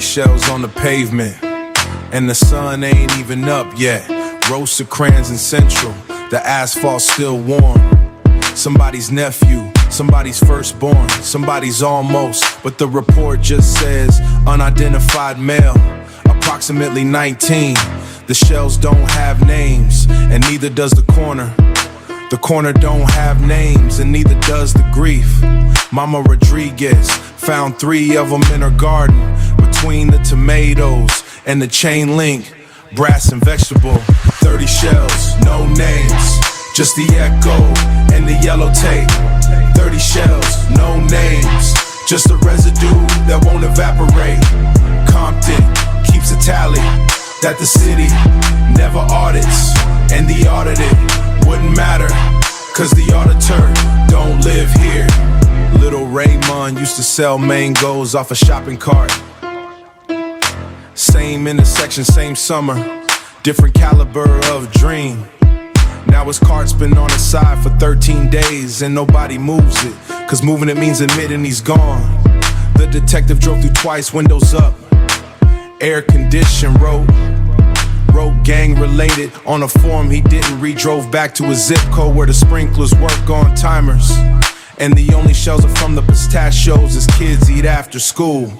30 shells on the pavement, and the sun ain't even up yet. Rosecrans and Central, the asphalt's still warm. Somebody's nephew, somebody's firstborn, somebody's almost, but the report just says unidentified male, approximately 19. The shells don't have names, and neither does the corner. The corner don't have names, and neither does the grief. Mama Rodriguez found 3 of them in her garden, between the tomatoes and the chain link, brass and vegetable. 30 shells, no names, just the echo and the yellow tape. 30 shells, no names, just the residue that won't evaporate. Compton keeps a tally that the city never audits, and the audited wouldn't matter, cause the auditor don't live here. Little Raymond used to sell mangoes off a shopping cart. Same intersection, same summer, different caliber of dream. Now his cart's been on his side for 13 days and nobody moves it, cause moving it means admitting he's gone. The detective drove through twice, windows up, air conditioned, wrote gang related on a form he didn't read. Drove back to his zip code where the sprinklers work on timers, and the only shells are from the pistachios his kids eat after school.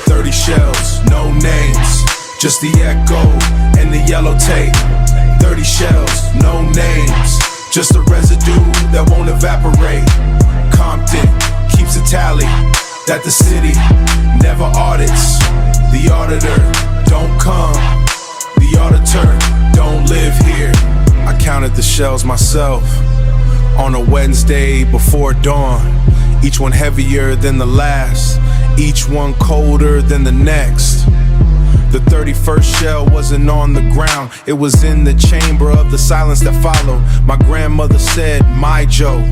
30 shells, no names, just the echo and the yellow tape. 30 shells, no names, just the residue that won't evaporate. Compton keeps a tally that the city never audits. The auditor don't come, the auditor don't live here. I counted the shells myself on a Wednesday before dawn. Each one heavier than the last, each one colder than the next. The 31st shell wasn't on the ground, it was in the chamber of the silence that followed. My grandmother said, my Joe,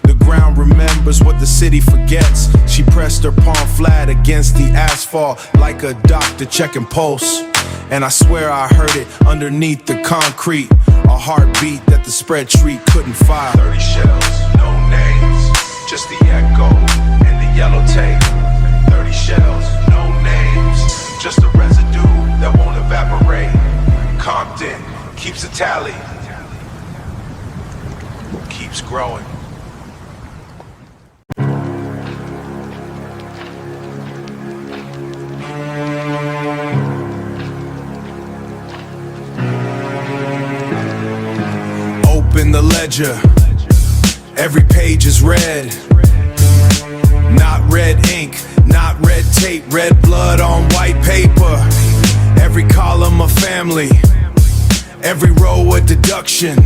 the ground remembers what the city forgets. She pressed her palm flat against the asphalt like a doctor checking pulse, and I swear I heard it underneath the concrete, a heartbeat that the spreadsheet couldn't file. 30 shells, no names, just the echo and the yellow tape. 30 shells, no names, just the residue that won't evaporate. Compton keeps a tally, keeps growing. Open the ledger, every page is red. Not red ink, not red tape, red blood on white paper. Every column a family, every row a deduction,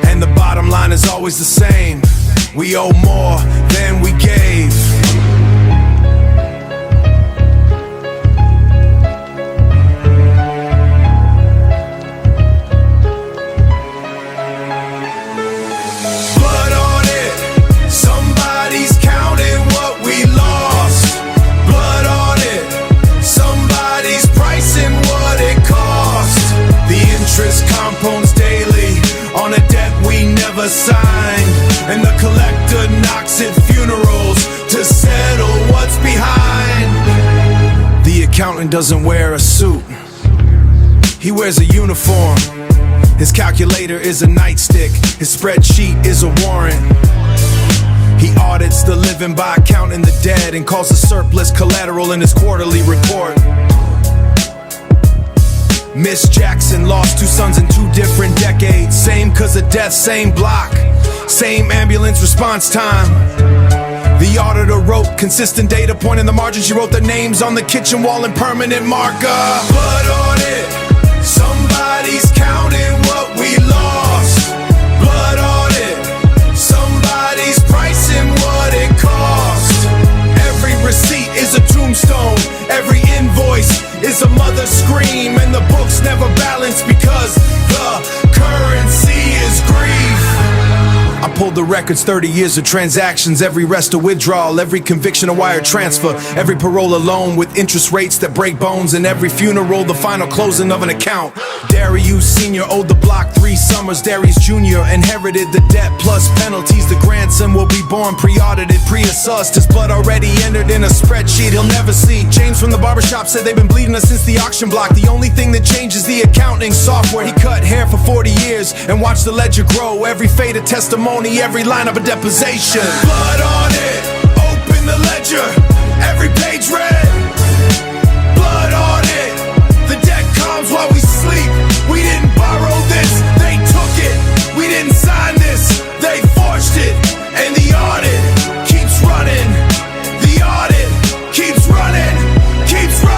and the bottom line is always the same: we owe more than we gave. Signed, and the collector knocks at funerals to settle what's behind. The accountant doesn't wear a suit, he wears a uniform. His calculator is a nightstick, his spreadsheet is a warrant. He audits the living by counting the dead and calls the surplus collateral in his quarterly report. Miss Jackson lost 2 sons in 2 different decades. Same cause of death, same block, same ambulance response time. The auditor wrote consistent data point in the margin. She wrote their names on the kitchen wall in permanent marker. Blood on it, somebody's counting what we lost. Blood on it, somebody's pricing what it cost. Every receipt is a tombstone, every invoice is a mother's scream, and the books never balance because the currency is grief. I pulled the records, 30 years of transactions, every rest a withdrawal, every conviction a wire transfer, every parole a loan with interest rates that break bones, and every funeral the final closing of an account. Darius Sr. owed the block 3 summers, Darius Jr. inherited the debt plus penalties. The grandson will be born pre-audited, pre-assessed, his blood already entered in a spreadsheet he'll never see. James from the barbershop said they've been bleeding us since the auction block. The only thing that changes the accounting software. He cut hair for 40 years and watched the ledger grow. Every faded testimony, every line of a deposition. Blood on it, open the ledger, every page read. Blood on it, the debt comes while we sleep. We didn't borrow this, they took it. We didn't sign this, they forged it. And the audit keeps running. The audit keeps running, keeps running.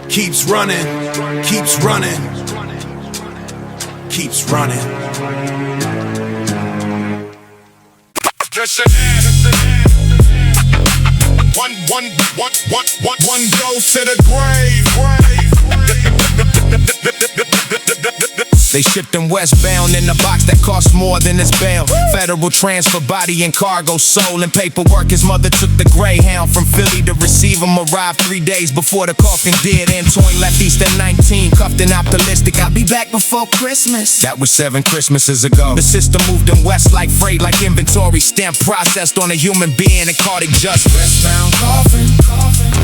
Keeps running, keeps running, keeps running. One goes to the grave. They shipped him westbound in a box that cost more than his bail. Federal transfer, body and cargo, soul and paperwork. His mother took the Greyhound from Philly to receive him. Arrived 3 days before the coffin did. Antoine left East at 19, cuffed and optimistic. I'll be back before Christmas. That was 7 Christmases ago. The system moved him west like freight, like inventory. Stamp processed on a human being and called it just westbound coffin.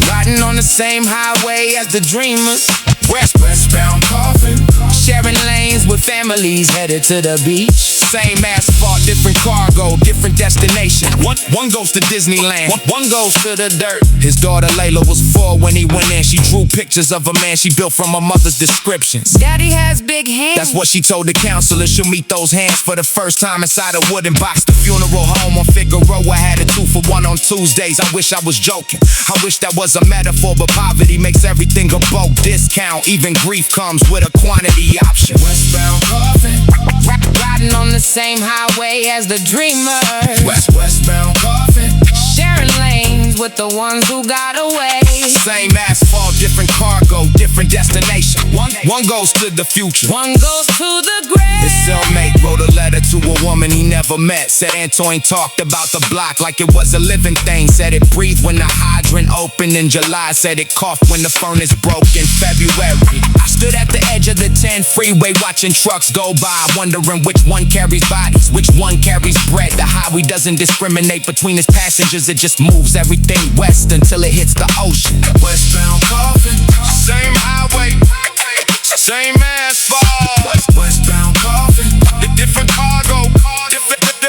Riding on the same highway as the dreamers. Westbound coffin. Sharing lanes with families headed to the beach. Same asphalt, different cargo, different destination. One goes to Disneyland, one goes to the dirt. His daughter Layla was 4 when he went in. She drew pictures of a man she built from her mother's descriptions. Daddy has big hands. That's what she told the counselor. She'll meet those hands for the first time inside a wooden box. The funeral home on Figueroa had a 2-for-1 on Tuesdays. I wish I was joking. I wish that was a metaphor, but poverty makes everything a bulk discount. Even grief comes with a quantity option. Westbound coffin. Riding on the same highway as the dreamers. Westbound coffin. Sharing lanes with the ones who got away. Same asphalt, different cargo, different destination. One goes to the future, one goes to the grave. His cellmate wrote a letter to a woman he never met. Said Antoine talked about the block like it was a living thing. Said it breathed when the hydrant opened in July. Said it coughed when the furnace broke in February. I stood at the edge of the 10 freeway watching trucks go by, wondering which one carries bodies, which one carries bread. The highway doesn't discriminate between its passengers. It just moves everything west until it hits the ocean. Westbound coffin. Same highway, same asphalt. Westbound coffin. Different cargo,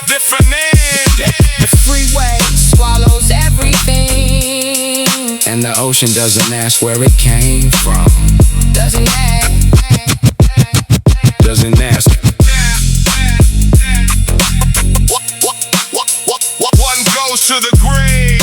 different end. The freeway swallows everything, and the ocean doesn't ask where it came from. Doesn't ask. Doesn't ask. One goes to the grave.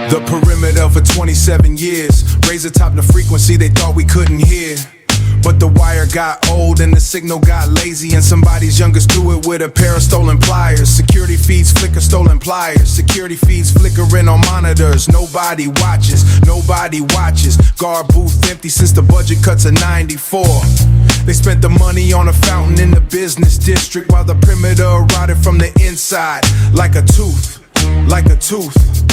The perimeter for 27 years, razor top the frequency they thought we couldn't hear. But the wire got old and the signal got lazy, and somebody's youngest threw it with a pair of stolen pliers. Security feeds flicker stolen pliers. Security feeds flickering on monitors. Nobody watches, nobody watches. Guard booth empty since the budget cuts of 94. They spent the money on a fountain in the business district, while the perimeter rotted from the inside like a tooth, like a tooth.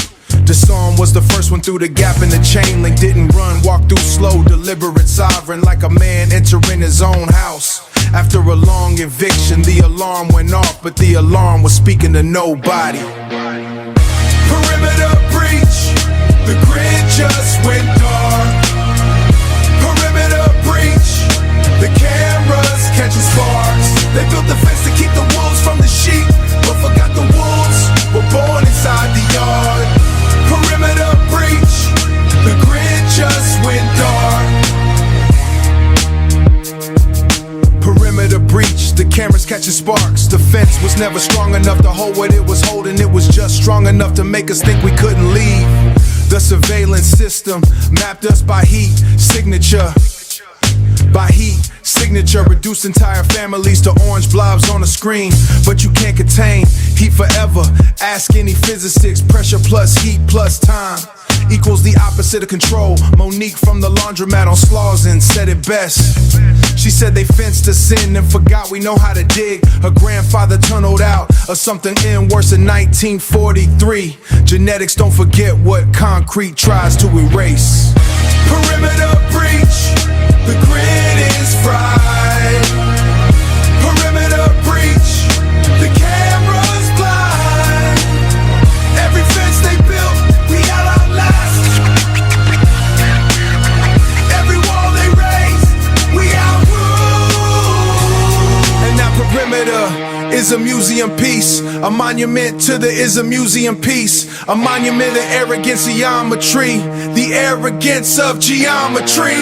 Disarm was the first one through the gap in the chain link. Didn't run, walked through slow, deliberate, sovereign, like a man entering his own house. After a long eviction, the alarm went off, but the alarm was speaking to nobody. Perimeter breach, the grid just went dark. Perimeter breach, the cameras catching sparks. They built the fence to keep the wolves from the sheep, but forgot the wolves were born inside the yard. Perimeter breach, the grid just went dark. Perimeter breach, the cameras catching sparks. The was never strong enough to hold what it was holding. It was just strong enough to make us think we couldn't leave. The surveillance system mapped us by heat signature. By heat signature, reduced entire families to orange blobs on a screen. But you can't contain heat forever. Ask any physicist. Pressure plus heat plus time equals the opposite of control. Monique from the laundromat on Slauson said it best. She said they fenced us in and forgot we know how to dig. Her grandfather tunneled out or something in worse in 1943. Genetics don't forget what concrete tries to erase. Perimeter breach, the grid is fried. Perimeter breach, the camera's blind. Every fence they built, we outlast. Every wall they raise, we outrule. And that perimeter is a museum piece, a monument to the is a museum piece, a monument of arrogance geometry, the arrogance of geometry.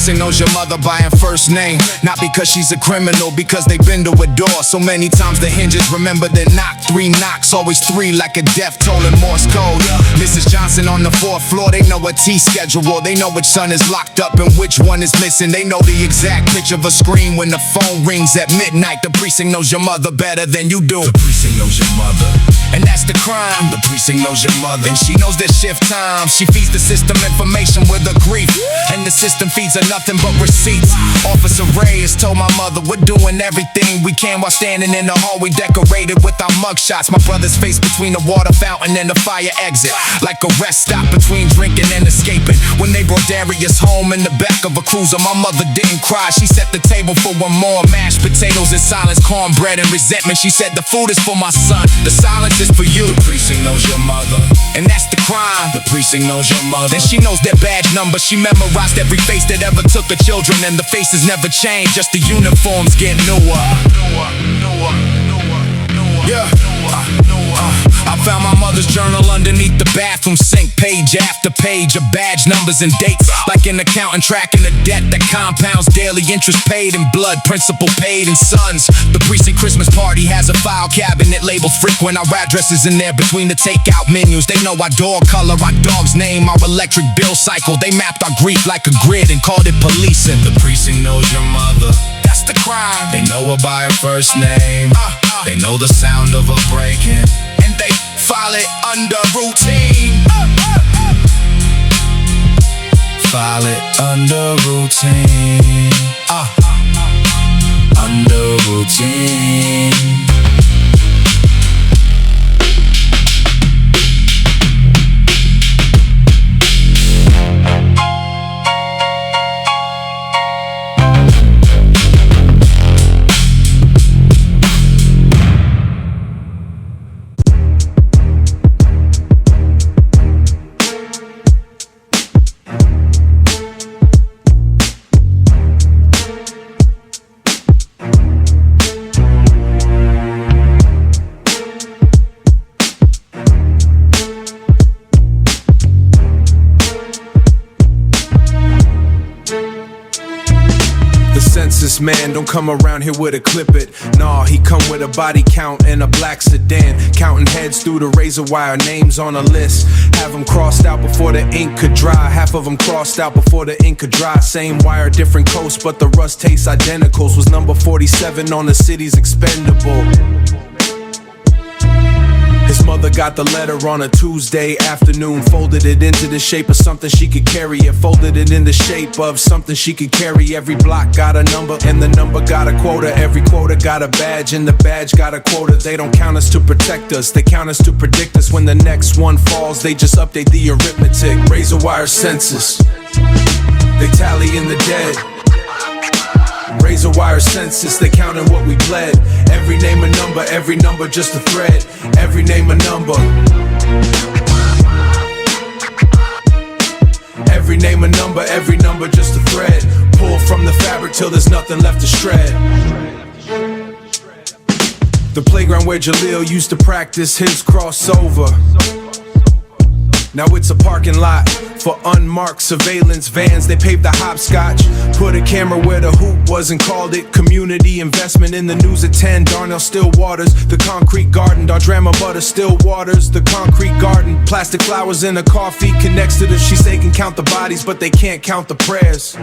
Knows your mother by her first name, not because she's a criminal, because they've been to a door so many times the hinges remember the knock. 3 knocks, always 3 like a death toll in Morse code. Mrs. Johnson on the 4th floor, they know a T schedule. They know which son is locked up and which one is missing. They know the exact pitch of a scream when the phone rings at midnight. The precinct knows your mother better than you do. The precinct knows your mother, and that's the crime. The precinct knows your mother, and she knows their shift time. She feeds the system information with her grief, and the system feeds her nothing but receipts. Officer Ray has told my mother we're doing everything we can while standing in the hallway decorated with our mugshots. My brother's face between the water fountain and the fire exit, like a rest stop between drinking and escaping. When they brought Darius home in the back of a cruiser, my mother didn't cry. She set the table for 1 more, mashed potatoes in silence, cornbread and resentment. She said the food is for my son, the silence is for you. The precinct knows your mother, and that's the crime. The precinct knows your mother, and she knows their badge number. She memorized every face that ever took her children, and the faces never change, just the uniforms get newer. Yeah. I found my mother's journal underneath the bathroom sink, page after page of badge numbers and dates, like an accountant tracking the debt that compounds daily. Interest paid in blood, principal paid in sons. The precinct Christmas party has a file cabinet labeled frequent. Our addresses in there between the takeout menus. They know our door color, our dog's name, our electric bill cycle. They mapped our grief like a grid and called it policing. The precinct knows your mother, that's the crime. They know her by her first name, they know the sound of her breaking, and they file it under routine. File it under routine. Under routine. Census man don't come around here with a clip it. Nah, he come with a body count and a black sedan, counting heads through the razor wire, names on a list. Have them crossed out before the ink could dry. Half of them crossed out before the ink could dry. Same wire, different coast, but the rust tastes identicals. Was number 47 on the city's expendable. His mother got the letter on a Tuesday afternoon, folded it into the shape of something she could carry. It folded it in the shape of something she could carry. Every block got a number, and the number got a quota. Every quota got a badge, and the badge got a quota. They don't count us to protect us, they count us to predict us. When the next one falls, they just update the arithmetic. Razor wire census, they tally in the dead. Razor wire census, they counting what we bled. Every name a number just a thread. Every name a number. Every name a number just a thread. Pull from the fabric till there's nothing left to shred. The playground where Jaleel used to practice his crossover. Now it's a parking lot for unmarked surveillance vans. They paved the hopscotch, put a camera where the hoop was and called it community investment. In the news at 10, Darnell Still Waters, the concrete garden. Dardrama Butter Still Waters, the concrete garden. Plastic flowers in a coffee connects to the sheets. They can count the bodies, but they can't count the prayers.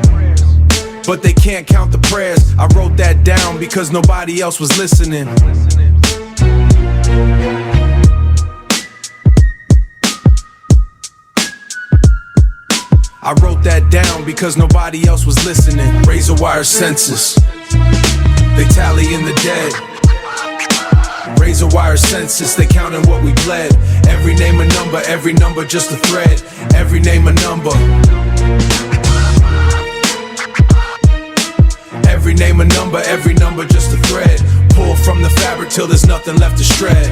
But they can't count the prayers. I wrote that down because nobody else was listening. I wrote that down because nobody else was listening. Razor wire census, they tally in the dead. Razor wire census, they counting what we bled. Every name a number just a thread. Every name a number. Every name a number just a thread. Pull from the fabric till there's nothing left to shred.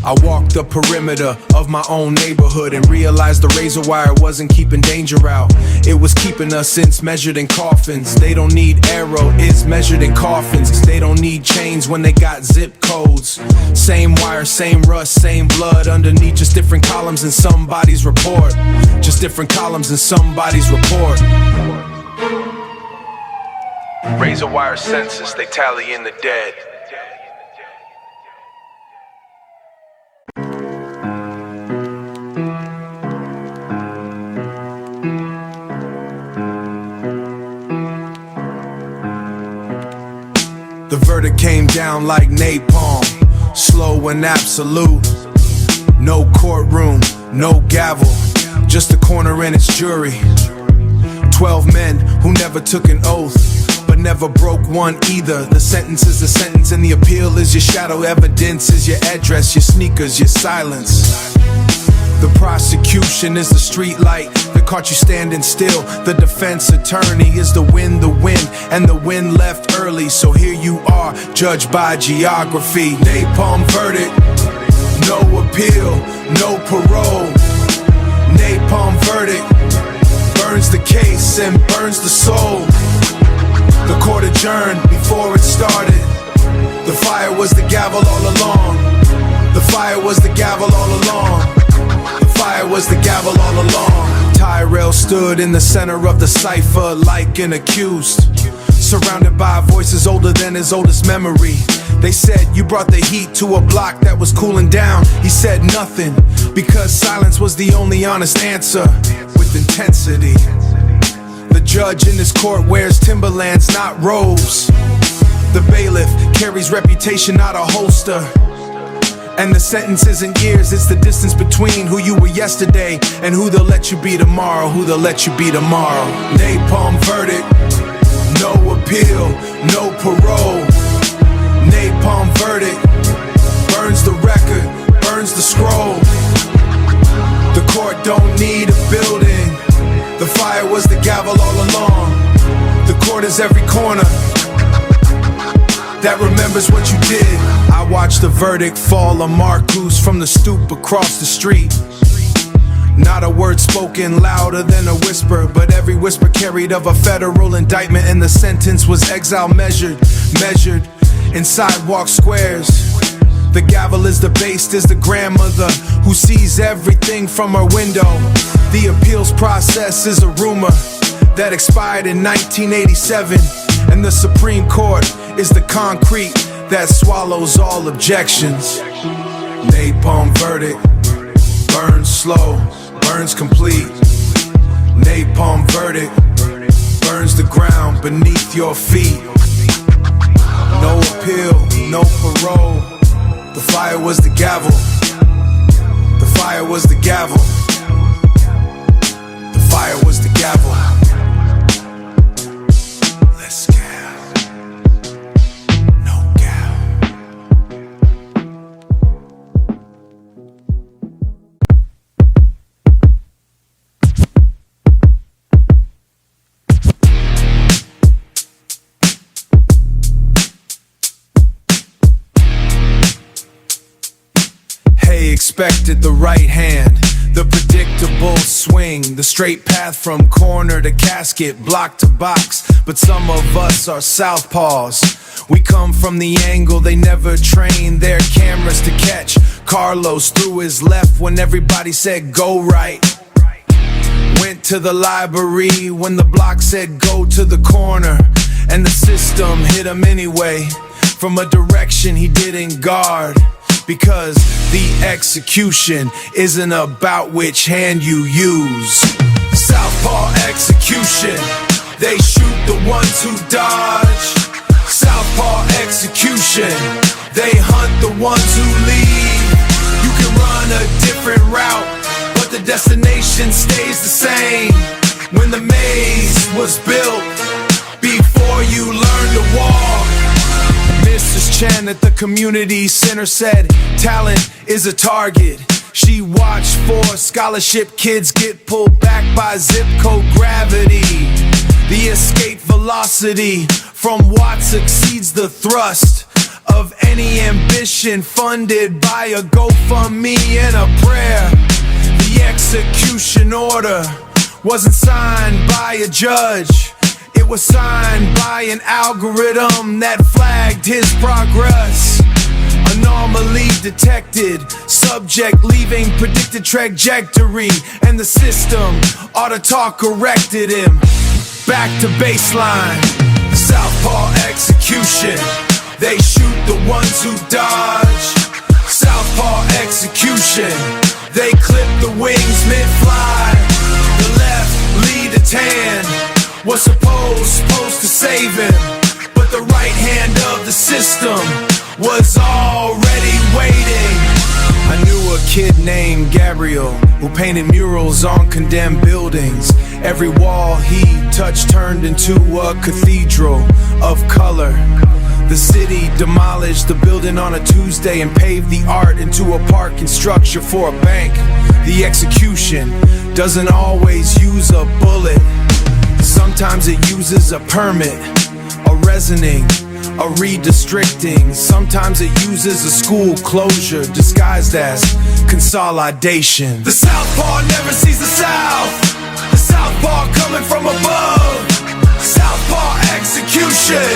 I walked the perimeter of my own neighborhood and realized the razor wire wasn't keeping danger out. It was keeping us in measured in coffins. They don't need arrow, it's measured in coffins. They don't need chains when they got zip codes. Same wire, same rust, same blood underneath, just different columns in somebody's report. Just different columns in somebody's report. Razor wire census, they tally in the dead. The verdict came down like napalm, slow and absolute. No courtroom, no gavel, just a corner and its jury. 12 men who never took an oath, but never broke one either. The sentence is the sentence and the appeal is your shadow. Evidence is your address, your sneakers, your silence. The prosecution is the street light that caught you standing still. The defense attorney is the wind, and the wind left early. So here you are, judged by geography. Napalm verdict, no appeal, no parole. Napalm verdict burns the case and burns the soul. The court adjourned before it started. The fire was the gavel all along. The fire was the gavel all along. The fire was the gavel all along. Tyrell stood in the center of the cipher like an accused, surrounded by voices older than his oldest memory. They said, you brought the heat to a block that was cooling down. He said nothing, because silence was the only honest answer. With intensity, the judge in this court wears Timberlands, not robes. The bailiff carries reputation, not a holster. And the sentence isn't years, it's the distance between who you were yesterday and who they'll let you be tomorrow, who they'll let you be tomorrow. Napalm verdict, no appeal, no parole. Napalm verdict, burns the record, burns the scroll. The court don't need a building. The fire was the gavel all along. The court is every corner that remembers what you did. I watched the verdict fall on Marcus from the stoop across the street. Not a word spoken louder than a whisper, but every whisper carried of a federal indictment, and the sentence was exile measured in sidewalk squares. The gavel is the base, is the grandmother who sees everything from her window. The appeals process is a rumor that expired in 1987, and the Supreme Court is the concrete that swallows all objections. Napalm verdict, burns slow, burns complete. Napalm verdict, burns the ground beneath your feet. No appeal, no parole. The fire was the gavel. The fire was the gavel. The fire was the gavel. Let's go. Jorge expected the right hand, the predictable swing, the straight path from corner to casket, block to box. But some of us are southpaws. We come from the angle they never trained their cameras to catch. Carlos threw his left when everybody said go right. Went to the library when the block said go to the corner. And the system hit him anyway, from a direction he didn't guard. Because the execution isn't about which hand you use. Southpaw execution, they shoot the ones who dodge. Southpaw execution, they hunt the ones who lead. You can run a different route, but the destination stays the same. When the maze was built, before you learn to walk. Mrs. Chen at the community center said talent is a target. She watched for scholarship kids get pulled back by zip code gravity. The escape velocity from what succeeds the thrust of any ambition funded by a GoFundMe and a prayer. The execution order wasn't signed by a judge. It was signed by an algorithm that flagged his progress. Anomaly detected, subject leaving predicted trajectory, and the system auto-talk corrected him. Back to baseline, southpaw execution, they shoot the ones who dodge. Southpaw execution, they clip the wings mid-fly. The left lead a tan was supposed to save him, but the right hand of the system was already waiting. I knew a kid named Gabriel who painted murals on condemned buildings. Every wall he touched turned into a cathedral of color. The city demolished the building on a Tuesday and paved the art into a parking structure for a bank. The execution doesn't always use a bullet. Sometimes it uses a permit, a reasoning, a redistricting. Sometimes it uses a school closure disguised as consolidation. The Southpaw never sees the South. The Southpaw coming from above. Southpaw execution,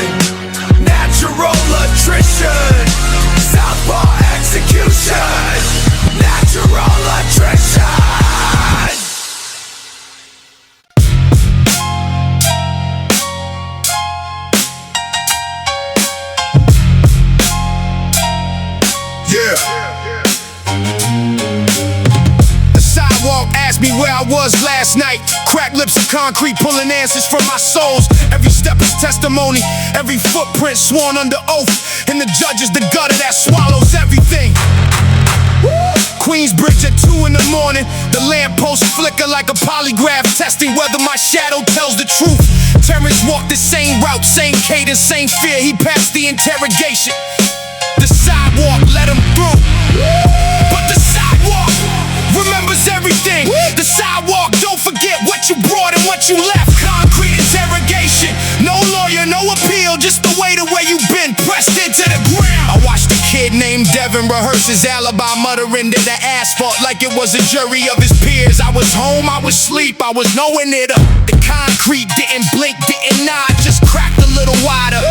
natural attrition. Southpaw execution, natural attrition. The sidewalk asked me where I was last night. Cracked lips of concrete pulling answers from my souls. Every step is testimony, every footprint sworn under oath. And the judge is the gutter that swallows everything. Queensbridge at 2 in the morning. The lampposts flicker like a polygraph, testing whether my shadow tells the truth. Terrence walked the same route, same cadence, same fear. He passed the interrogation. The sidewalk let him through, but the sidewalk remembers everything. The sidewalk don't forget what you brought and what you left. Concrete interrogation, no lawyer, no appeal, just the weight of where you've been pressed into the ground. I watched a kid named Devin rehearse his alibi, muttering to the asphalt like it was a jury of his peers. I was home, I was asleep, I was knowing it up. The concrete didn't blink, didn't nod, just cracked a little wider.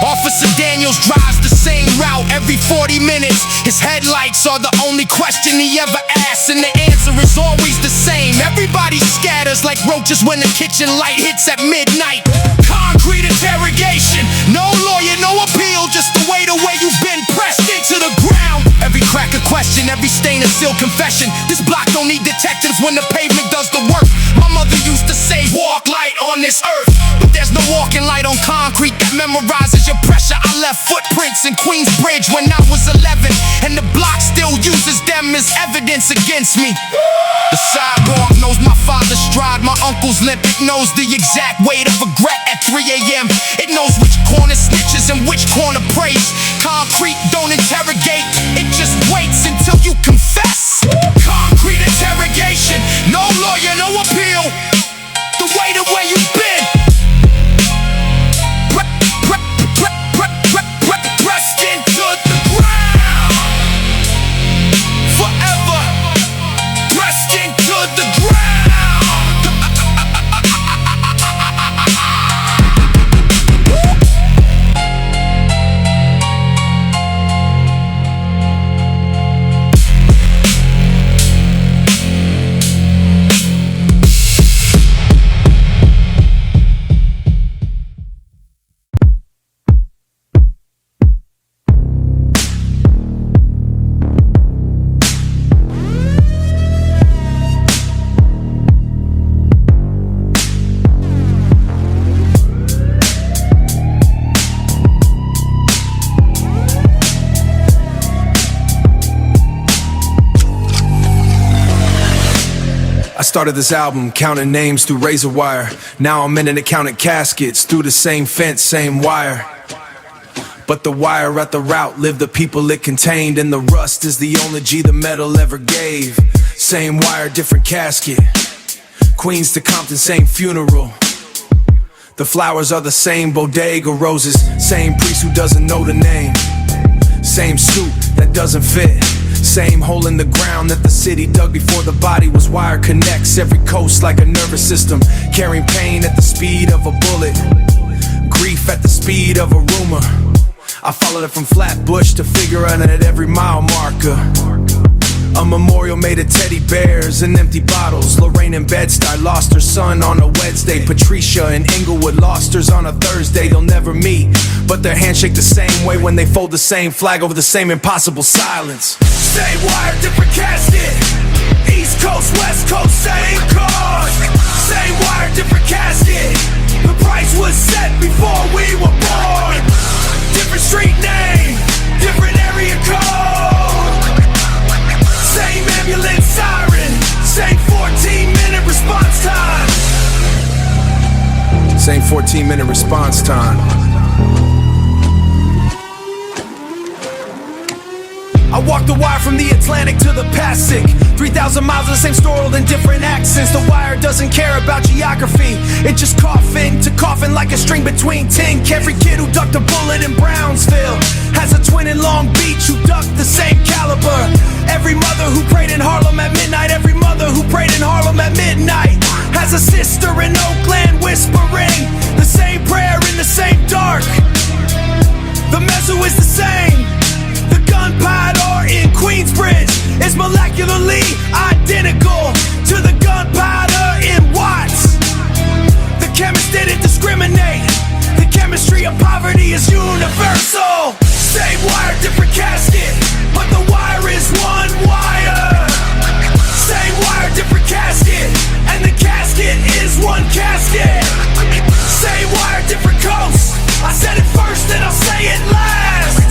Officer Daniels drives the same route every 40 minutes. His headlights are the only question he ever asks, and the answer is always the same. Everybody scatters like roaches when the kitchen light hits at midnight. Concrete interrogation, no lawyer, no appeal, just the weight of where you've been pressed into the ground. Every crack a question, every stain a sealed confession. This block don't need detectives when the pavement does the work. My mother used to say, walk light on this earth, but there's no walking light on concrete that memorizes your pressure. I left footprints in Queensbridge when I was 11, and the block still uses them as evidence against me. The sidewalk knows my father's stride, my uncle's limp. It knows the exact weight of regret at 3 a.m. It knows which corner snitches and which corner prays. Concrete don't interrogate, it just waits until you confess. Concrete interrogation, no lawyer, no appeal, the weight of where you've been pressed into the ground. Forever I started this album counting names through razor wire. Now I'm in it counting caskets through the same fence, same wire. But the wire at the route lived the people it contained, and the rust is the only G the metal ever gave. Same wire, different casket. Queens to Compton, same funeral. The flowers are the same bodega roses. Same priest who doesn't know the name. Same suit that doesn't fit. Same hole in the ground that the city dug before the body was wired. Connects every coast like a nervous system, carrying pain at the speed of a bullet, grief at the speed of a rumor. I followed it from Flatbush to Figueroa at every mile marker. A memorial made of teddy bears and empty bottles. Lorraine and Bed-Stuy lost her son on a Wednesday. Patricia and Inglewood lost hers on a Thursday. They'll never meet, but their hands shake the same way when they fold the same flag over the same impossible silence. Same wire, different casket. East Coast, West Coast, same cause. Same wire, different casket. The price was set before we were born. Different street name, different area code. Same ambulance siren, same 14-minute response time. Same 14-minute response time. I walked the wire from the Atlantic to the Pacific. 3,000 miles of the same story in different accents. The wire doesn't care about geography. It just coughing to coughing like a string between tink. Every kid who ducked a bullet in Brownsville has a twin in Long Beach who ducked the same caliber. Every mother who prayed in Harlem at midnight, every mother who prayed in Harlem at midnight has a sister in Oakland whispering the same prayer in the same dark. The mezzo is the same. The gunpowder in Queensbridge is molecularly identical to the gunpowder in Watts. The chemist didn't discriminate. The chemistry of poverty is universal. Same wire, different casket, but the wire is one wire. Same wire, different casket, and the casket is one casket. Same wire, different coast. I said it first and I'll say it last.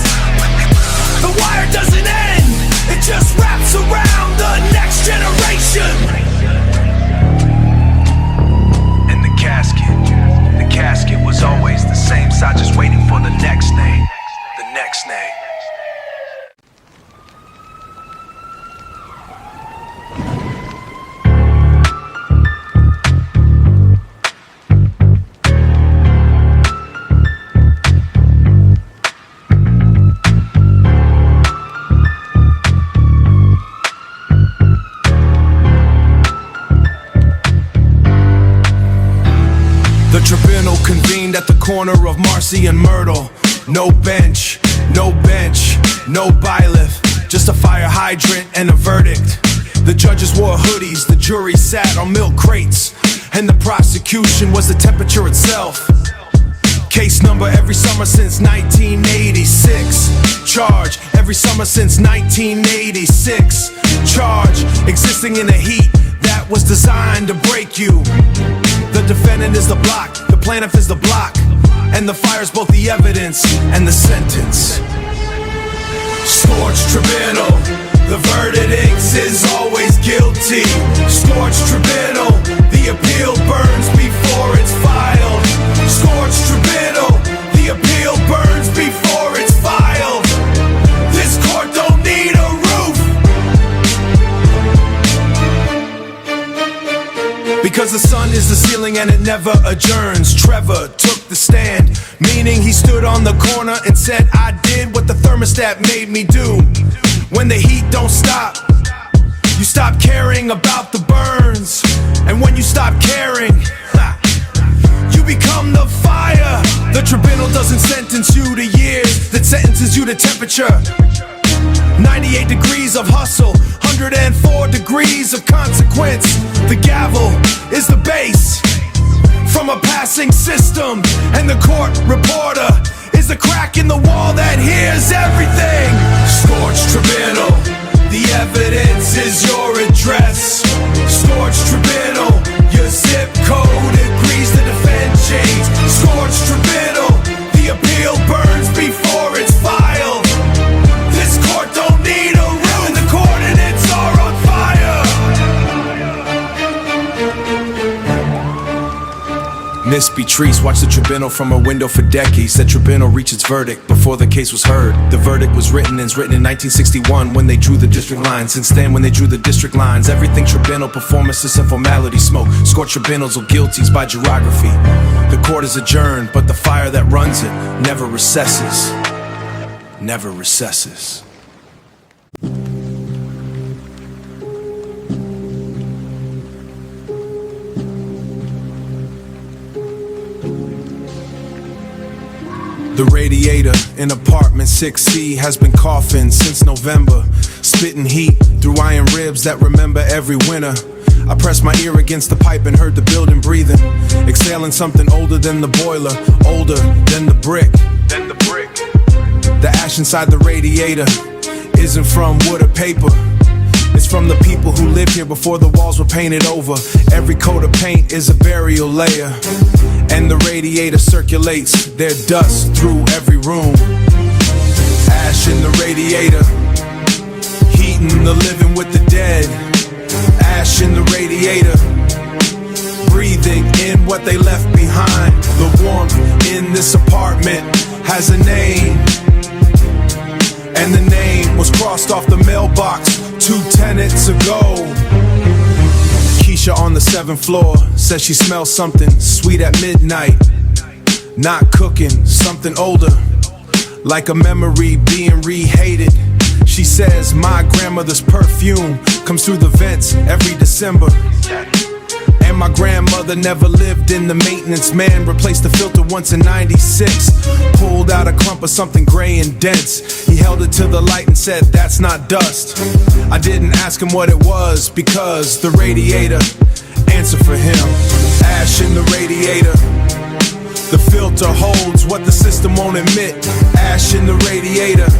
The wire doesn't end, it just wraps around the next generation. And the casket was always the same side, just waiting for the next name, the next name. The tribunal convened at the corner of Marcy and Myrtle. No bench, no bailiff, just a fire hydrant and a verdict. The judges wore hoodies, the jury sat on milk crates, and the prosecution was the temperature itself. Case number every summer since 1986. Charge every summer since 1986. Charge existing in a heat that was designed to break you. The defendant is the block, the plaintiff is the block, and the fire's both the evidence and the sentence. Scorched tribunal, the verdict is always guilty. Scorched tribunal, the appeal burns before it's filed. Scorched tribunal, the appeal burns before it's filed. This court don't need a roof, because the sun is the ceiling and it never adjourns. Trevor took the stand, meaning he stood on the corner and said, I did what the thermostat made me do. When the heat don't stop, you stop caring about the burns. And when you stop caring, you become the fire. The tribunal doesn't sentence you to years, that sentences you to temperature. 98 degrees of hustle, 104 degrees of consequence. The gavel is the base from a passing system, and the court reporter is the crack in the wall that hears everything. Scorched tribunal, the evidence is your address. Scorched tribunal, your zip code agrees to defend change. Scorched tribunal, the appeal burns before it's filed. This court don't need a room, and the coordinates are on fire. Miss Beatrice watched the tribunal from her window for decades. That tribunal reached its verdict before the case was heard. The verdict was written in 1961 when they drew the district lines. Since then, when they drew the district lines, everything tribunal, performances and formality, smoke, score tribunals or guilties by geography. The court is adjourned, but the fire that runs it never recesses. Never recesses. The radiator in apartment 6C has been coughing since November, spitting heat through iron ribs that remember every winter. I pressed my ear against the pipe and heard the building breathing, exhaling something older than the boiler, older than the brick. The ash inside the radiator isn't from wood or paper. It's from the people who lived here before the walls were painted over. Every coat of paint is a burial layer, and the radiator circulates their dust through every room. Ash in the radiator, heating the living with the dead. Ash in the radiator, breathing in what they left behind. The warmth in this apartment has a name, and the name was crossed off the mailbox 2 tenants ago. Keisha on the 7th floor says she smells something sweet at midnight. Not cooking, something older, like a memory being rehated. She says my grandmother's perfume comes through the vents every December. And my grandmother never lived in the maintenance. Man replaced the filter once in 96. Pulled out a clump of something gray and dense. He held it to the light and said, "That's not dust." I didn't ask him what it was, because the radiator answered for him. Ash in the radiator, the filter holds what the system won't admit. Ash in the radiator,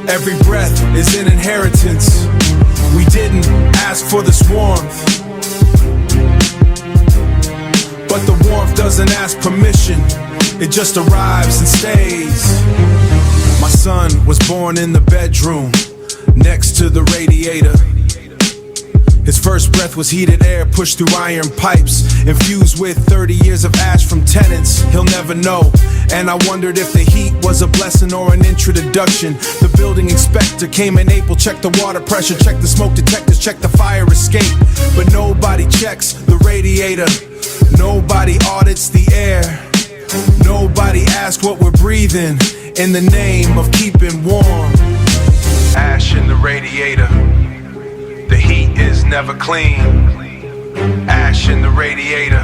every breath is an inheritance. We didn't ask for this warmth, but the warmth doesn't ask permission. It just arrives and stays. My son was born in the bedroom next to the radiator. His first breath was heated air pushed through iron pipes, infused with 30 years of ash from tenants he'll never know. And I wondered if the heat was a blessing or an introduction. The building inspector came in April, checked the water pressure, checked the smoke detectors, checked the fire escape. But nobody checks the radiator, nobody audits the air, nobody asks what we're breathing in the name of keeping warm. Ash in the radiator, the heat is never clean. Ash in the radiator,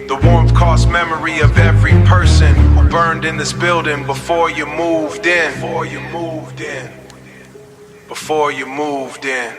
the warmth costs memory of every person who burned in this building before you moved in. Before you moved in. Before you moved in.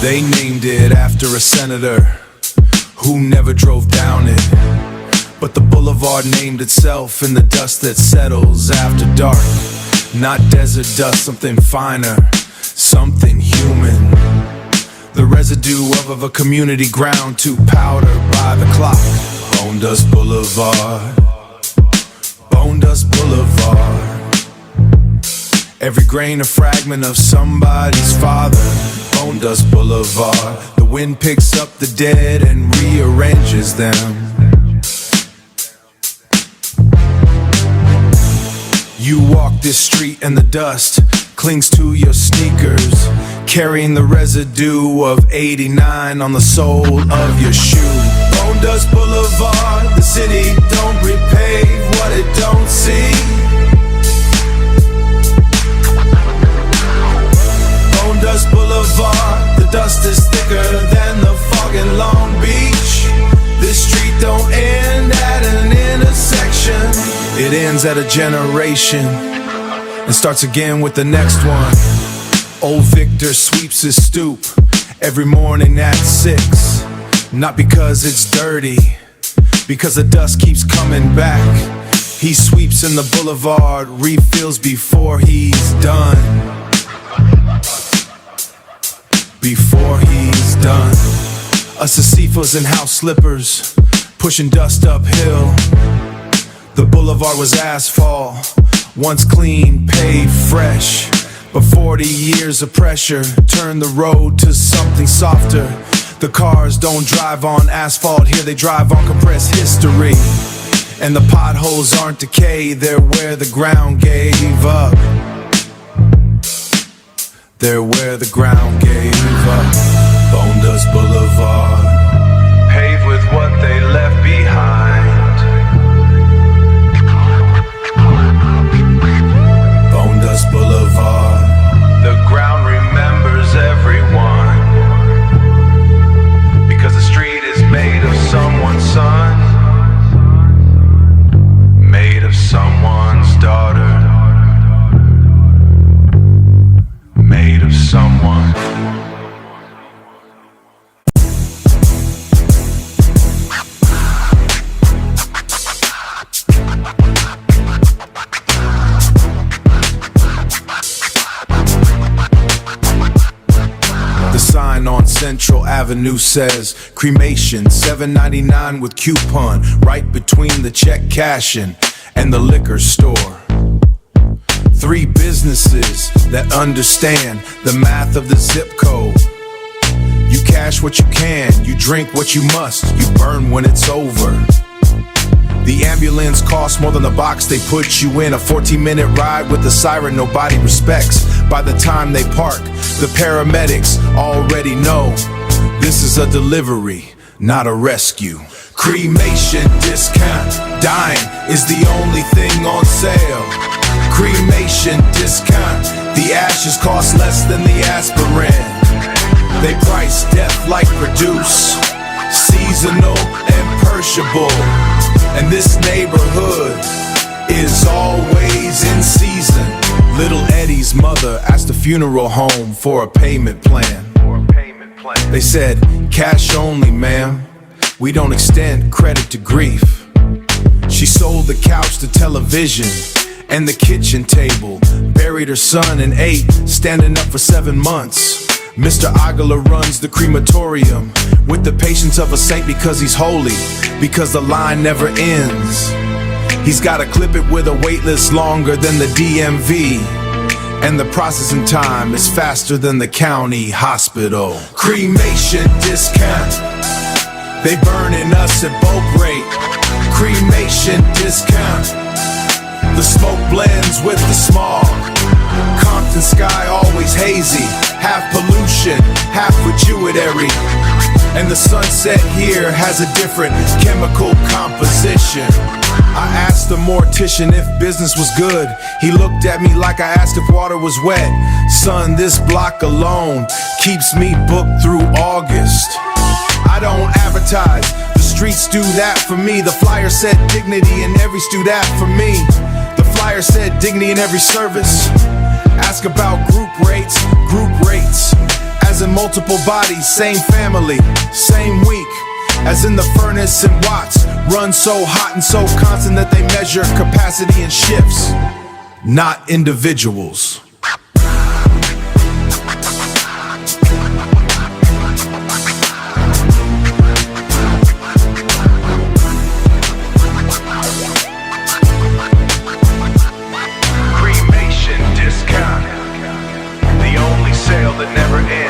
They named it after a senator who never drove down it, but the boulevard named itself in the dust that settles after dark. Not desert dust, something finer, something human. The residue of a community ground to powder by the clock. Bone Dust Boulevard, Bone Dust Boulevard. Every grain a fragment of somebody's father. Bone Dust Boulevard. The wind picks up the dead and rearranges them. You walk this street and the dust clings to your sneakers, carrying the residue of 89 on the sole of your shoe. Bone Dust Boulevard, the city don't repave what it don't see. Bone Dust Boulevard, the dust is thicker than the fog in Long Beach. This street don't end at an intersection, it ends at a generation and starts again with the next one. Old Victor sweeps his stoop every morning at 6. Not because it's dirty, because the dust keeps coming back. He sweeps in the boulevard, refills before he's done. Before he's done. Us Asifas in house slippers, pushing dust uphill. The boulevard was asphalt, once clean, paved fresh. But 40 years of pressure turned the road to something softer. The cars don't drive on asphalt here, they drive on compressed history. And the potholes aren't decay, they're where the ground gave up. They're where the ground gave up. Bone Dust Boulevard, paved with what they left behind. Bone Dust Boulevard, the ground remembers everyone. Because the street is made of someone's son, made of someone's daughter, made of someone. The sign on Central Avenue says cremation, $7.99 with coupon, right between the check cashing and the liquor store. 3 businesses that understand the math of the zip code. You cash what you can, you drink what you must, you burn when it's over. The ambulance costs more than the box they put you in. A 14-minute ride with the siren nobody respects. By the time they park, the paramedics already know this is a delivery, not a rescue. Cremation discount, dying is the only thing on sale. Cremation discount, the ashes cost less than the aspirin. They price death like produce, seasonal and perishable. And this neighborhood is always in season. Little Eddie's mother asked the funeral home for a payment plan. They said, cash only, ma'am. We don't extend credit to grief. She sold the couch to television and the kitchen table. Buried her son and 8, standing up for 7 months. Mr. Aguilar runs the crematorium with the patience of a saint because he's holy, because the line never ends. He's gotta clip it with a wait list longer than the DMV, and the processing time is faster than the county hospital. Cremation discount, they burning us at bulk rate. Cremation discount, the smoke blends with the smog. Compton sky always hazy, half pollution, half gratuitary. And the sunset here has a different chemical composition. I asked the mortician if business was good. He looked at me like I asked if water was wet. Son, this block alone keeps me booked through August. I don't advertise, the streets do that for me. The flyer said dignity in every stew that for me. The flyer said dignity in every service. Ask about group rates, as in multiple bodies, same family, same week. As in the furnace and watts, run so hot and so constant that they measure capacity in shifts, not individuals. Cremation discount, the only sale that never ends.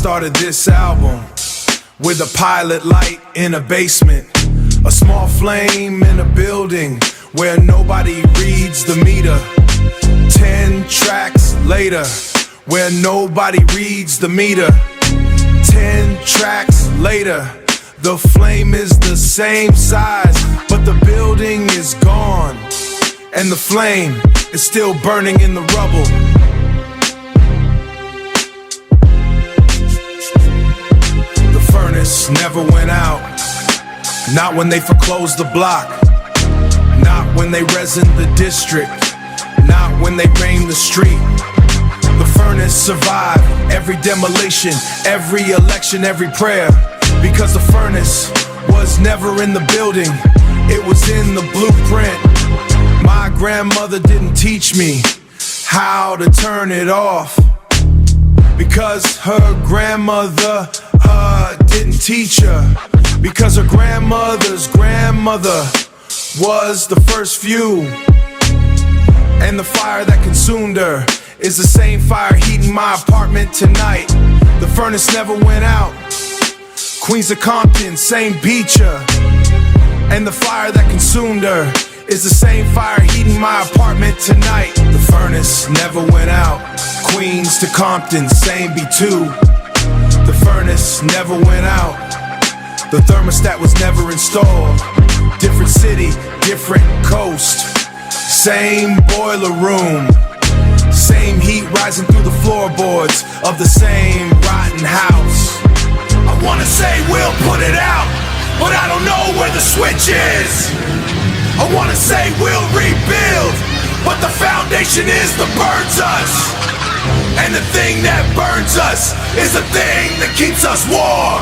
Started this album with a pilot light in a basement, a small flame in a building where nobody reads the meter. 10 tracks later, where nobody reads the meter. 10 tracks later, the flame is the same size, but the building is gone, and the flame is still burning in the rubble. Never went out, not when they foreclosed the block, not when they resined the district, not when they rain the street. The furnace survived every demolition, every election, every prayer. Because the furnace was never in the building, it was in the blueprint. My grandmother didn't teach me how to turn it off, because her grandmother didn't teach her. Because her grandmother's grandmother was the first few. And the fire that consumed her is the same fire heating my apartment tonight. The furnace never went out. Queens of Compton, same beacher. And the fire that consumed her is the same fire heating my apartment tonight. The furnace never went out. Queens to Compton, same B2. The furnace never went out. The thermostat was never installed. Different city, different coast. Same boiler room. Same heat rising through the floorboards of the same rotten house. I wanna say we'll put it out, but I don't know where the switch is. I wanna say we'll rebuild, but the foundation is that burns us. And the thing that burns us is the thing that keeps us warm.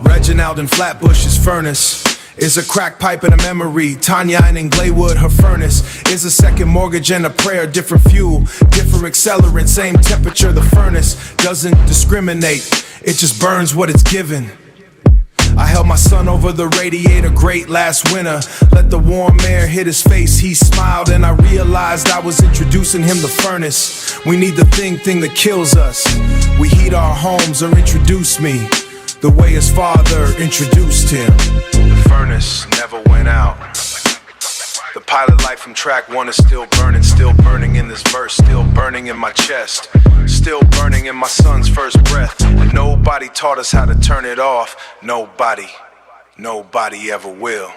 Reginald in Flatbush's furnace is a crack pipe and a memory. Tanya in Glaywood, her furnace is a second mortgage and a prayer. Different fuel, different accelerant, same temperature. The furnace doesn't discriminate, it just burns what it's given. I held my son over the radiator grate last winter. Let the warm air hit his face, he smiled, and I realized I was introducing him the furnace. We need the thing that kills us. We heat our homes or introduce me the way his father introduced him. The furnace never went out. The pilot light from track 1 is still burning in this verse, still burning in my chest, still burning in my son's first breath. And nobody taught us how to turn it off. Nobody ever will.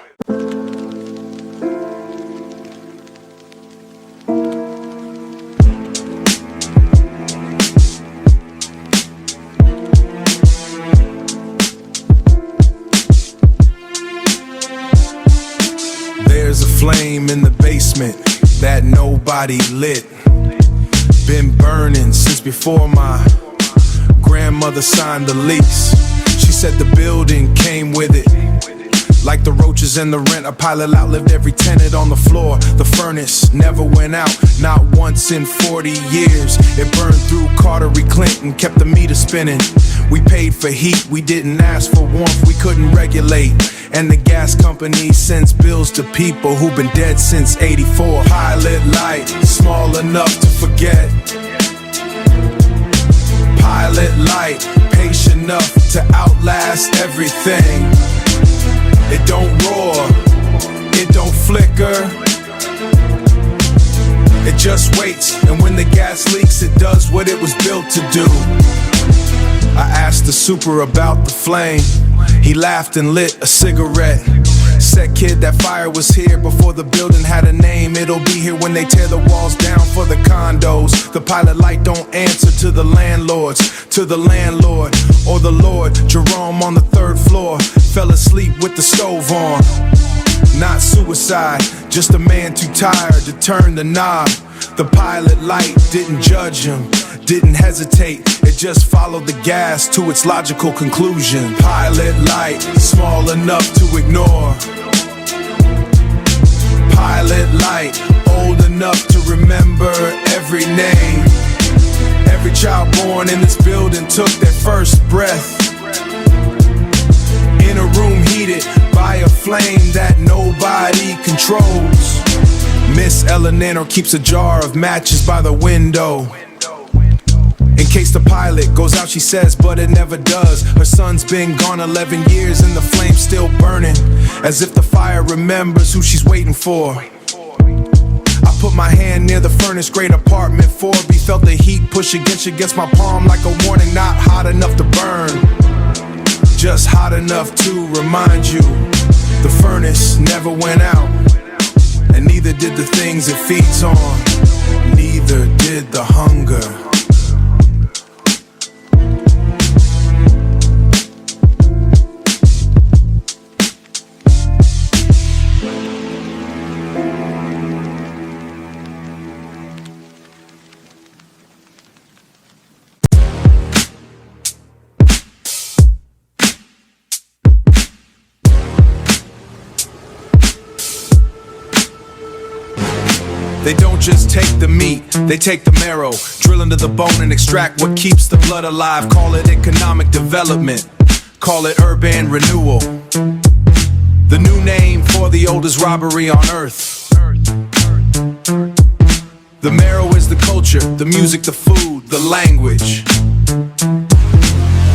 There's a flame in the basement that nobody lit. Been burning since before my grandmother signed the lease. She said the building came with it. Like the roaches in the rent, a pilot outlived every tenant on the floor. The furnace never went out, not once in 40 years. It burned through Carter and Clinton, kept the meter spinning. We paid for heat, we didn't ask for warmth, we couldn't regulate. And the gas company sends bills to people who've been dead since '84. Pilot light, small enough to forget. Pilot light, patient enough to outlast everything. It don't roar, it don't flicker. It just waits, and when the gas leaks, it does what it was built to do. I asked the super about the flame. He laughed and lit a cigarette. Said, kid, that fire was here before the building had a name. It'll be here when they tear the walls down for the condos. The pilot light don't answer to the landlords, to the landlord or the Lord. Jerome on the 3rd floor fell asleep with the stove on. Not suicide, just a man too tired to turn the knob. The pilot light didn't judge him, didn't hesitate. It just followed the gas to its logical conclusion. Pilot light, small enough to ignore. Pilot light, old enough to remember every name. Every child born in this building took their first breath in a room heated by a flame that nobody controls. Miss Eleanor keeps a jar of matches by the window. In case the pilot goes out, she says, but it never does. Her son's been gone 11 years and the flame's still burning, as if the fire remembers who she's waiting for. I put my hand near the furnace grate apartment 4B. Felt the heat push against my palm like a warning. Not hot enough to burn, just hot enough to remind you the furnace never went out, and neither did the things it feeds on, neither did the hunger. They don't just take the meat, they take the marrow, drill into the bone and extract what keeps the blood alive. Call it economic development, call it urban renewal. The new name for the oldest robbery on earth. The marrow is the culture, the music, the food, the language.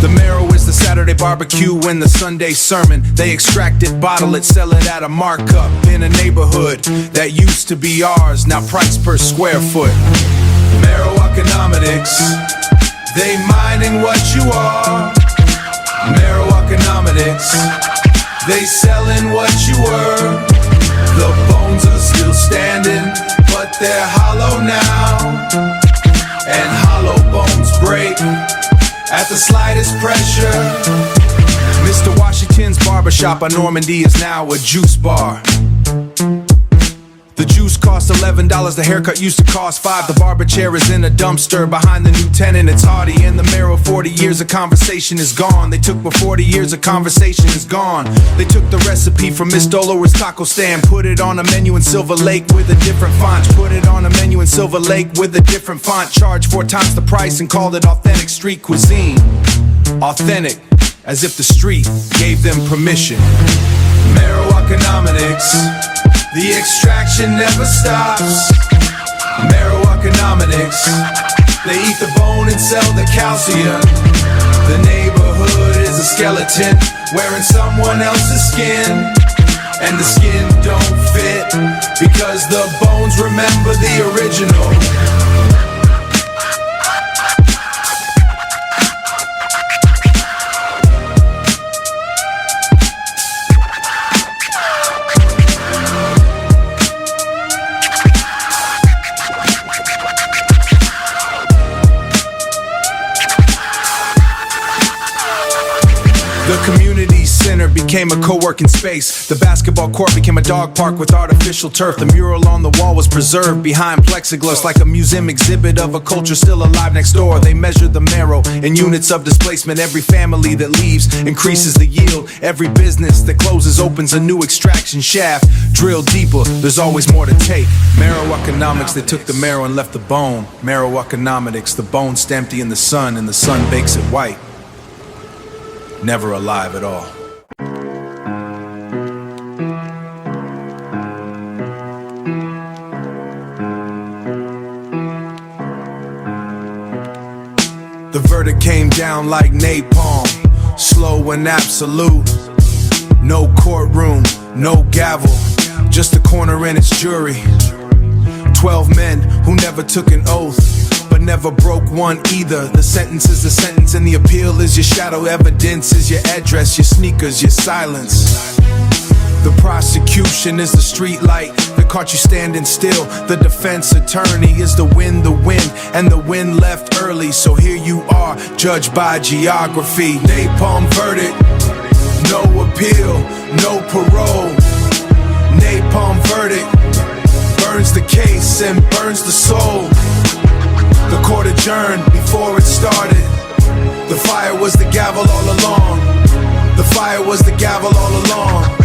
The marrow is the Saturday barbecue and the Sunday sermon. They extract it, bottle it, sell it at a markup in a neighborhood that used to be ours, now priced per square foot. Marrow economics, they mining what you are. Marrow economics, they selling what you were. The bones are still standing, but they're hollow now. And hollow bones break at the slightest pressure. Mr. Washington's barbershop on Normandy is now a juice bar. The juice costs $11, the haircut used to cost $5. The barber chair is in a dumpster behind the new tenant. It's hardy in the marrow. 40 years of conversation is gone. They took my 40 years of conversation is gone. They took the recipe from Miss Dolores taco stand, put it on a menu in Silver Lake with a different font. Put it on a menu in Silver Lake with a different font. Charged 4 times the price and called it authentic street cuisine. Authentic, as if the street gave them permission. Marrow economics, the extraction never stops. Marrow economics, they eat the bone and sell the calcium. The neighborhood is a skeleton wearing someone else's skin. And the skin don't fit because the bones remember the original. The community center became a co-working space. The basketball court became a dog park with artificial turf. The mural on the wall was preserved behind plexiglass, like a museum exhibit of a culture still alive next door. They measure the marrow in units of displacement. Every family that leaves increases the yield. Every business that closes opens a new extraction shaft. Drill deeper, there's always more to take. Marrow economics, they took the marrow and left the bone. Marrow economics, the bone's empty in the sun and the sun bakes it white. Never alive at all. The verdict came down like napalm, slow and absolute. No courtroom, no gavel, just a corner and its jury. 12 men who never took an oath, but never broke one either. The sentence is the sentence and the appeal is your shadow. Evidence is your address, your sneakers, your silence. The prosecution is the street light that caught you standing still. The defense attorney is the wind, and the wind left early. So here you are, judged by geography. Napalm verdict, no appeal, no parole. Napalm verdict burns the case and burns the soul. The court adjourned before it started. The fire was the gavel all along. The fire was the gavel all along.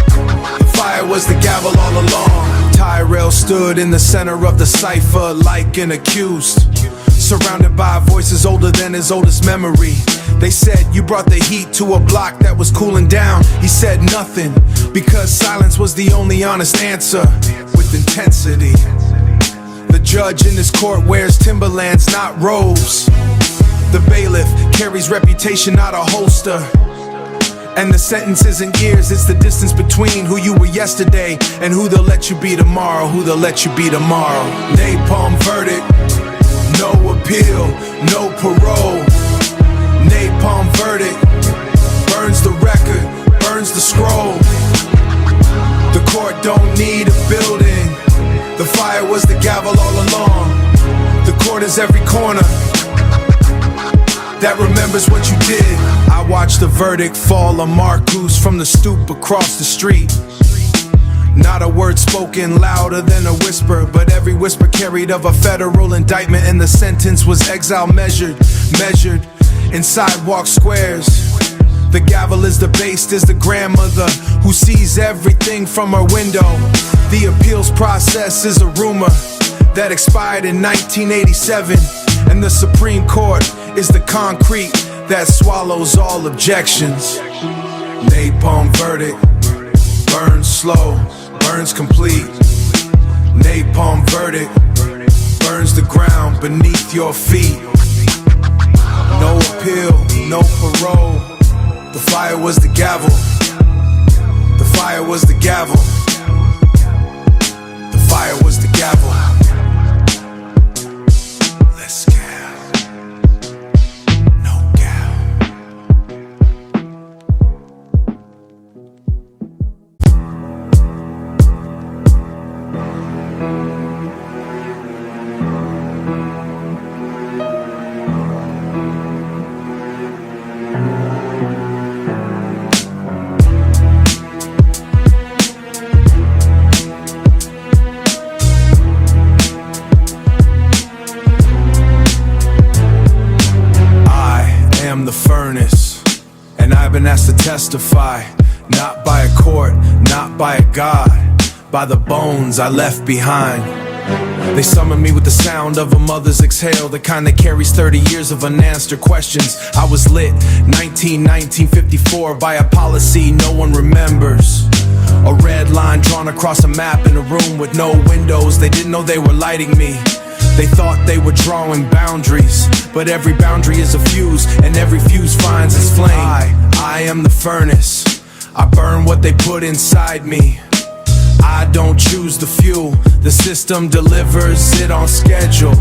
The fire was the gavel all along. Tyrell stood in the center of the cipher like an accused, surrounded by voices older than his oldest memory. They said, you brought the heat to a block that was cooling down. He said nothing, because silence was the only honest answer. With intensity, the judge in this court wears Timberlands, not robes. The bailiff carries reputation, not a holster. And the sentence isn't years, it's the distance between who you were yesterday and who they'll let you be tomorrow, who they'll let you be tomorrow. Napalm verdict, no appeal, no parole. Napalm verdict, burns the record, burns the scroll. The court don't need a building. The fire was the gavel all along. The court is every corner that remembers what you did. I watched the verdict fall on Marcus from the stoop across the street. Not a word spoken louder than a whisper, but every whisper carried of a federal indictment. And the sentence was exile measured in sidewalk squares. The gavel is debased as the grandmother who sees everything from her window. The appeals process is a rumor that expired in 1987. And the Supreme Court is the concrete that swallows all objections. Napalm verdict, burns slow, burns complete. Napalm verdict, burns the ground beneath your feet. No appeal, no parole. The fire was the gavel. The fire was the gavel. The fire was the gavel. Let's gal. No gal. The furnace, and I've been asked to testify, not by a court, not by a God, by the bones I left behind. They summon me with the sound of a mother's exhale, the kind that carries 30 years of unanswered questions. I was lit 1954 by a policy no one remembers. A red line drawn across a map in a room with no windows. They didn't know they were lighting me. They thought they were drawing boundaries, but every boundary is a fuse, and every fuse finds its flame. I am the furnace. I burn what they put inside me. I don't choose the fuel. The system delivers it on schedule.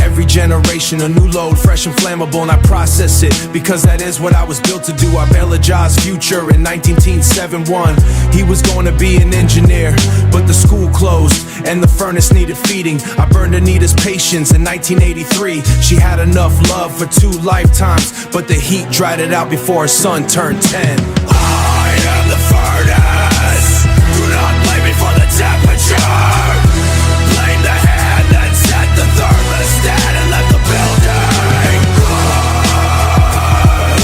Every generation a new load, fresh and flammable, and I process it because that is what I was built to do. I bailed Jah's future in 1971. He was going to be an engineer, but the school closed and the furnace needed feeding. I burned Anita's patience in 1983. She had enough love for 2 lifetimes, but the heat dried it out before her son turned 10. I am the furnace. Do not blame me for the temperature. Blame the hand that set the thermostat and left the building.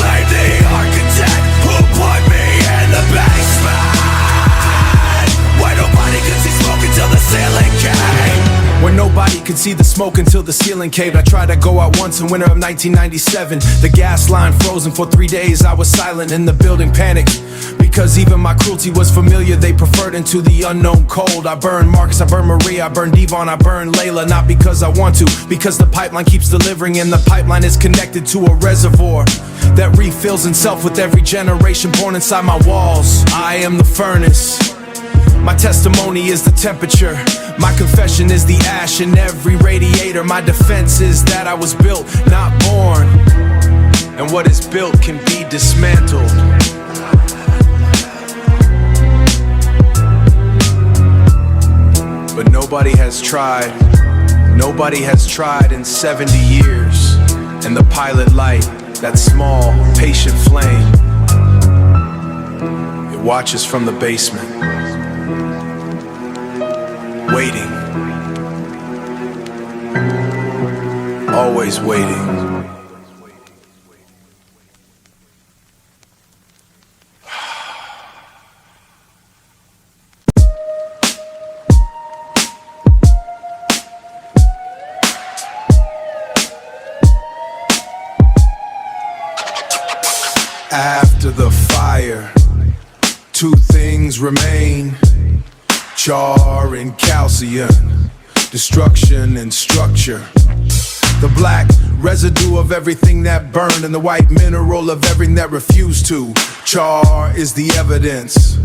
Blame the architect who put me in the basement, where nobody could see smoke until the ceiling came. Where nobody could see the smoke until the ceiling caved. I tried to go out once in winter of 1997. The gas line frozen for 3 days. I was silent in the building, panicked, because even my cruelty was familiar. They preferred into the unknown cold. I burned Marcus, I burned Maria, I burned Devon, I burned Layla. Not because I want to, because the pipeline keeps delivering, and the pipeline is connected to a reservoir that refills itself with every generation born inside my walls. I am the furnace. My testimony is the temperature. My confession is the ash in every radiator. My defense is that I was built, not born, and what is built can be dismantled. But nobody has tried in 70 years. And the pilot light, that small, patient flame, it watches from the basement, waiting, always waiting. After the fire, 2 things remain: char and calcium, destruction and structure. The black residue of everything that burned, and the white mineral of everything that refused to. Char is the evidence,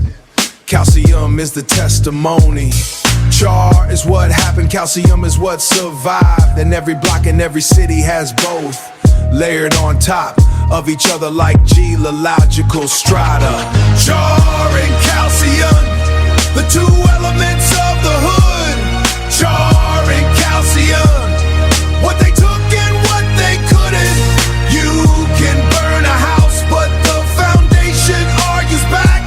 calcium is the testimony. Char is what happened, calcium is what survived. And every block in every city has both, layered on top of each other like geological strata. Char and calcium, the 2 elements of the hood. Char and calcium, what they took and what they couldn't. You can burn a house, but the foundation argues back.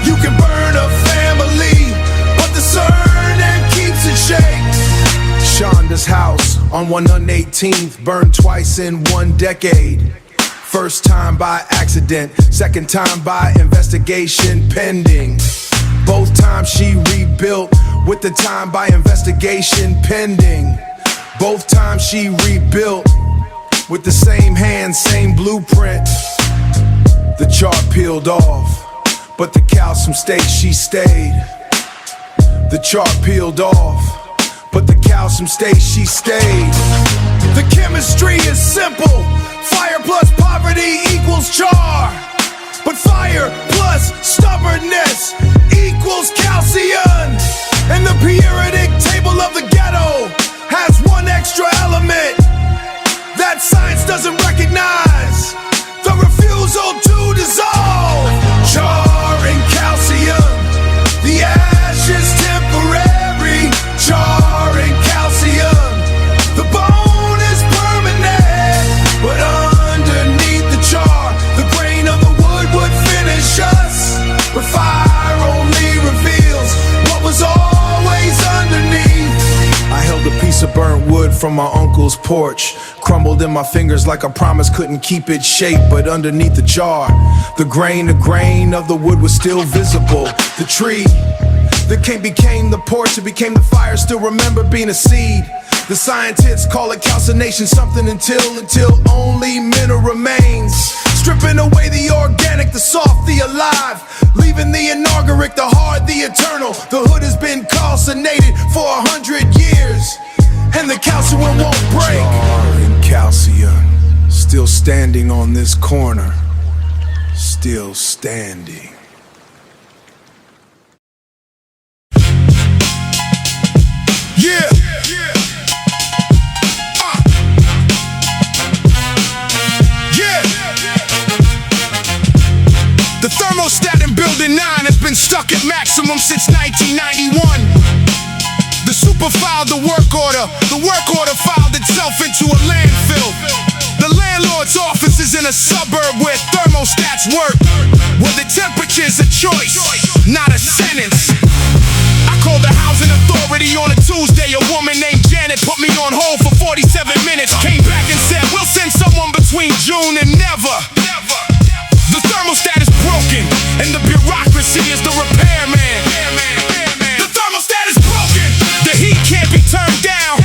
You can burn a family, but the surname keeps it shake. Shonda's house on 118th burned twice in 1 decade. First time by accident, second time by investigation pending. Both times she rebuilt rebuilt, with the time by investigation pending. Both times she rebuilt, with the same hand, same blueprint. The chart peeled off, but the calcium state she stayed. The chart peeled off, but the calcium state she stayed. The chemistry is simple. Fire plus poverty equals char. But fire plus stubbornness equals calcium. And the periodic table of the ghetto has one extra element that science doesn't recognize: the refusal to dissolve. Char and calcium, the ash is temporary. Char and calcium, the bone is permanent. But underneath the char, the grain of the wood would finish us. But fire only reveals what was always underneath. I held a piece of burnt wood from my uncle's porch, crumbled in my fingers like I promised couldn't keep its shape. But underneath the jar, the grain of the wood was still visible. The tree that became the porch, it became the fire, still remember being a seed. The scientists call it calcination, something until only mineral remains. Stripping away the organic, the soft, the alive, leaving the inauguric, the hard, the eternal. The hood has been calcinated for 100 years, and the calcium won't break. Char and calcium, still standing on this corner, still standing. Yeah. The thermostat in building 9 has been stuck at maximum since 1991. The super filed the work order. The work order filed itself into a landfill. The landlord's office is in a suburb where thermostats work, where the temperature's a choice, not a sentence. I called the housing authority on a Tuesday. A woman named Janet put me on hold for 47 minutes. Came back and said, we'll send someone between June and never. The thermostat is broken, and the bureaucracy is the repairman. The thermostat is broken. The heat can't be turned down.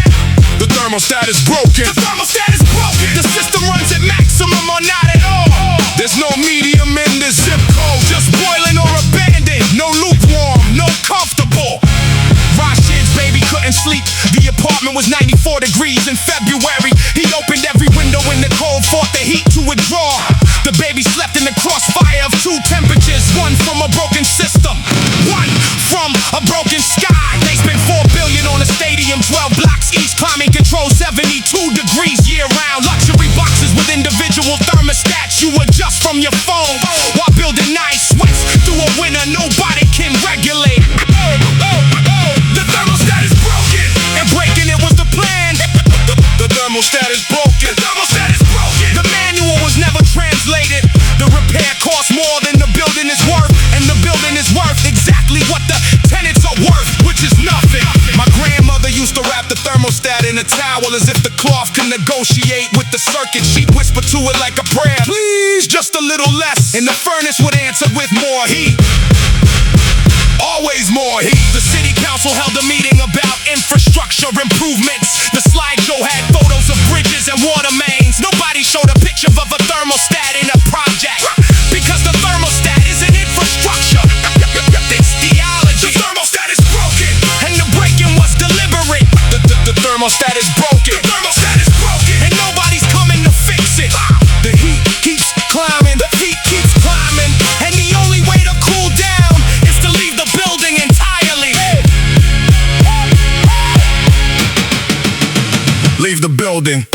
The thermostat is broken. The thermostat is broken. The system runs at maximum or not at all. There's no medium in this zip code. Just boiling or abandoned. No lukewarm, no comfortable. Rashid's baby couldn't sleep. The apartment was 94 degrees in February. He opened every window in the cold, fought the heat to withdraw. The baby slept in the crossfire of two temperatures, one from a broken system, one from a broken sky. They spent $4 billion on a stadium, 12 blocks each, climate control 72 degrees year-round. Luxury boxes with individual thermostats you adjust from your phone, while building nice sweats through a winter nobody can regulate. The thermostat is broken, and breaking it was the plan. The thermostat is broken. The thermostat is broken. The manual was never translated. The repair costs more than the building is worth, and the building is worth exactly what the tenants are worth, which is nothing. My grandmother used to wrap the thermostat in a towel as if the cloth could negotiate with the circuit. She'd whisper to it like a prayer, please, just a little less, and the furnace would answer with more heat. Always more heat. The city council held a meeting about infrastructure improvements. The slideshow had photos of bridges and water mains. Nobody showed a picture of a thermostat in a project, because the thermostat isn't infrastructure, it's theology. The thermostat is broken, and the breaking was deliberate. The thermostat is broken. The thermostat is broken, and nobody's coming to fix it. The heat keeps climbing. The heat keeps climbing, and the only way to cool down is to leave the building entirely. Leave the building.